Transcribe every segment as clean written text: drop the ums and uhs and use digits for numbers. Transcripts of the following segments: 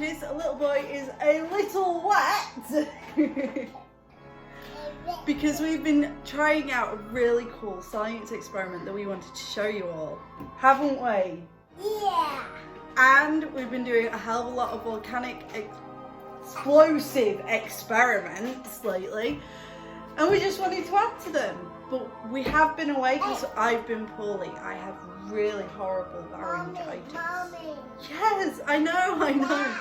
noticed a little boy is a little wet because we've been trying out a really cool science experiment that we wanted to show you all, haven't we? Yeah. And we've been doing a hell of a lot of volcanic explosive experiments lately, and we just wanted to add to them. But we have been away because I've been poorly. I have really horrible laryngitis. Mommy. Yes, I know.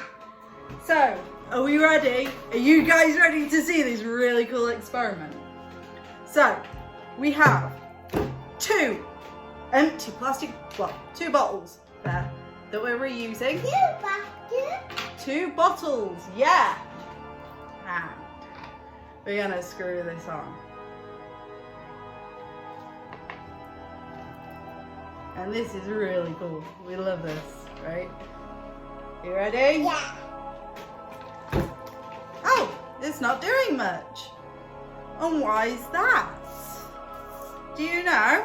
So, are we ready? Are you guys ready to see this really cool experiment? So, we have two empty plastic, well, 2 bottles there that we're reusing. 2 bottles, yeah. And we're gonna screw this on. And this is really cool. We love this, right? You ready? Yeah. Oh, it's not doing much. And why is that? Do you know?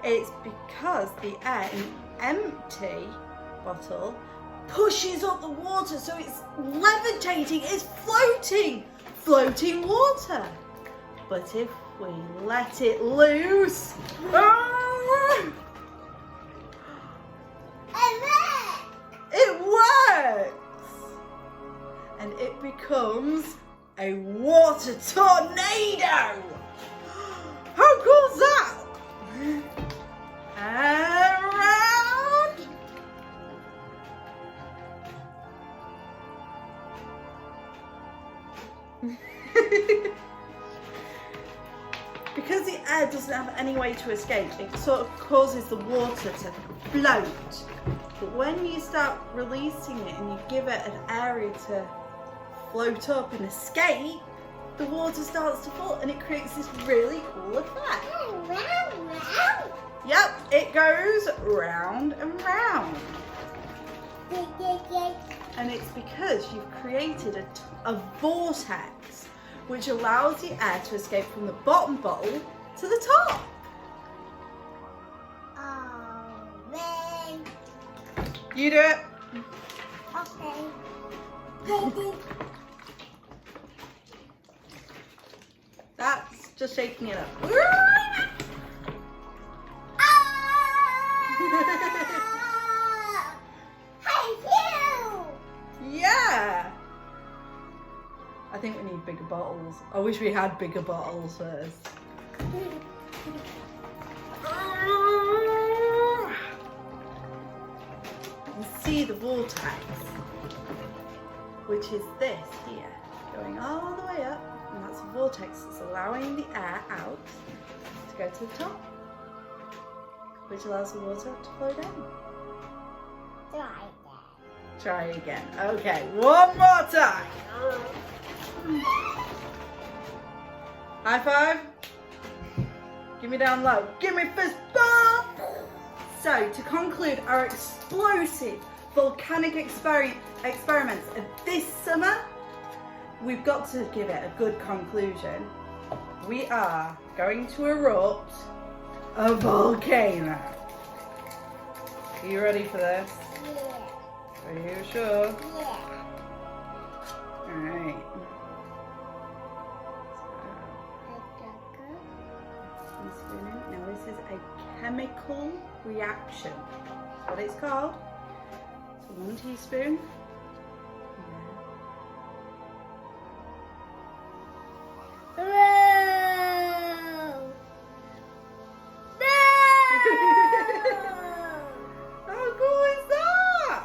It's because the air in an empty bottle pushes up the water, so it's levitating, it's floating water. But if we let it loose, it works! And it becomes a water tornado! How cool is that? And round. Because the air doesn't have any way to escape, it sort of causes the water to float. But when you start releasing it and you give it an area to float up and escape, the water starts to fall and it creates this really cool effect. Yep, it goes round and round. And it's because you've created a vortex which allows the air to escape from the bottom bottle to the top. You do it. Okay. That's just shaking it up. Yeah. I think we need bigger bottles. I wish we had bigger bottles first. You see the vortex, which is this here, going all the way up, and that's a vortex that's allowing the air out to go to the top, which allows the water to flow down. Try again. Okay, one more time. High five. Give me down low. Give me fist bump. So, to conclude our explosive volcanic experiments of this summer, we've got to give it a good conclusion. We are going to erupt a volcano. Are you ready for this? Yeah. Are you sure? Yeah. Alright. Now this is a chemical reaction. That's what it's called. So 1 teaspoon. How cool is that?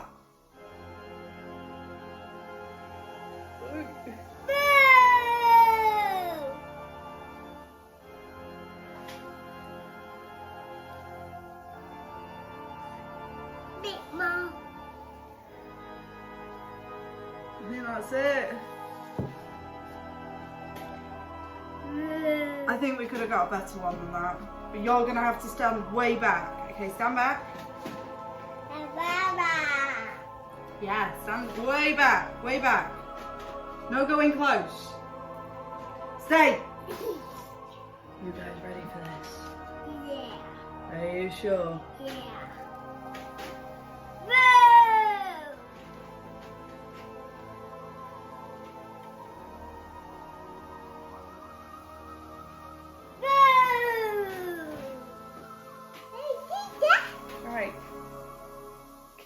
I think that's it. I think we could have got a better one than that. But you're going to have to stand way back. Okay, stand back. Yeah, stand way back, way back. No going close. Stay. You guys ready for this? Yeah. Are you sure? Yeah.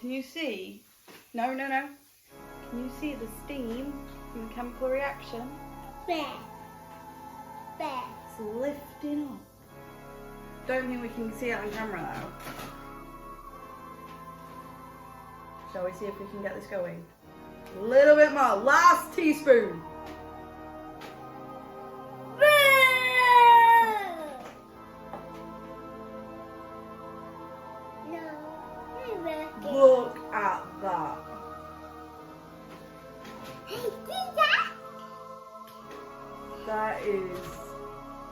Can you see? No. Can you see the steam from the chemical reaction? Bear. It's lifting up. Don't think we can see it on camera though. Shall we see if we can get this going? A little bit more. Last teaspoon. Look at that. That is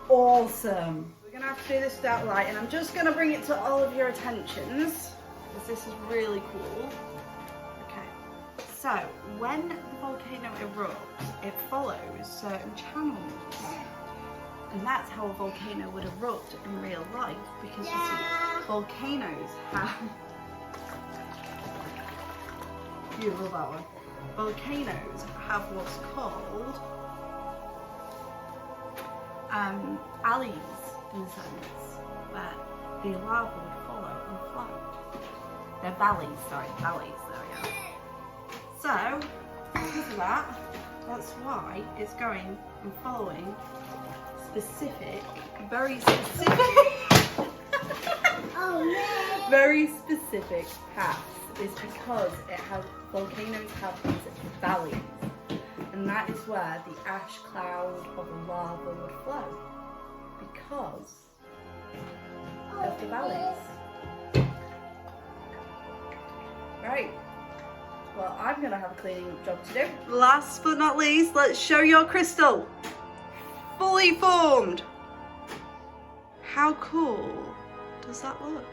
awesome. We're going to have to do this without light, and I'm just going to bring it to all of your attentions because this is really cool. Okay, so when the volcano erupts, it follows certain channels. And that's how a volcano would erupt in real life, because you see, volcanoes have... You love that one. Volcanoes have what's called alleys, in a sense, where the lava would follow and flow. They're valleys, there we go. So, because of that, that's why it's going and following specific, very specific, very specific paths. Is because volcanoes have these valleys, and that is where the ash cloud of lava would flow, because of the valleys. Right, well, I'm going to have a cleaning up job to do. Last but not least, let's show your crystal. Fully formed. How cool does that look?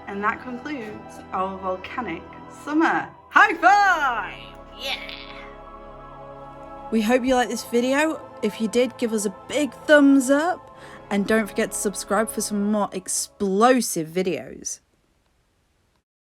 And that concludes our volcanic summer. High five! Yeah! We hope you liked this video. If you did, give us a big thumbs up. And don't forget to subscribe for some more explosive videos.